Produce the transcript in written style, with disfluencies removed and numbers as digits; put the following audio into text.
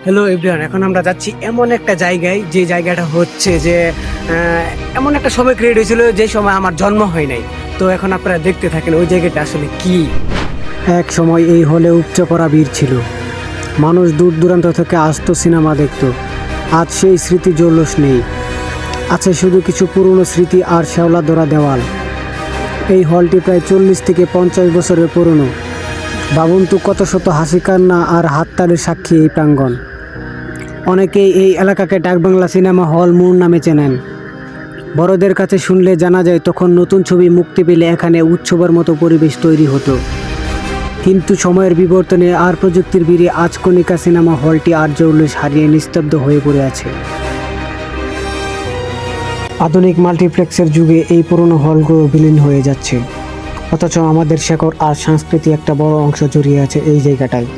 Hello everyone, এখন আমরা যাচ্ছি এমন একটা জায়গায়, যে জায়গাটা হচ্ছে যে এমন একটা সময় ক্রিয়েট হয়েছিল যে সময় আমার জন্ম হয় নাই। তো এখন আপনারা দেখতে থাকেন ওই জায়গাটা আসলে কি। এক সময় এই হলে উপচে পড়া ভিড় ছিল। মানুষ দূর দূরান্ত থেকে আসতো সিনেমা দেখতো। আজ সেই স্মৃতি জৌলস নেই, আছে শুধু কিছু পুরনো স্মৃতি আর শ্যাওলা ধরা দেওয়াল। এই হলটি প্রায় 40 থেকে 50 বছরের পুরনো। ভাবুন তো, কত শত হাসি কান্না আর হাততালির সাক্ষী এই প্রাঙ্গণ। অনেকেই এই এলাকাকে ডাকবাংলা সিনেমা হল মোড় নামে চেনেন। বড়দের কাছে শুনলে জানা যায় তখন নতুন ছবি মুক্তি পেলে এখানে উৎসবের মতো পরিবেশ তৈরি হতো। কিন্তু সময়ের বিবর্তনে আর প্রযুক্তির ভিড়ে আজ কণিকা সিনেমা হলটি আর জৌলুস হারিয়ে নিস্তব্ধ হয়ে পড়ে আছে। আধুনিক মাল্টিপ্লেক্সের যুগে এই পুরনো হলগুলো বিলীন হয়ে যাচ্ছে, অথচ আমাদের শেকড় আর সংস্কৃতি একটা বড় অংশ জড়িয়ে আছে এই জায়গাটায়।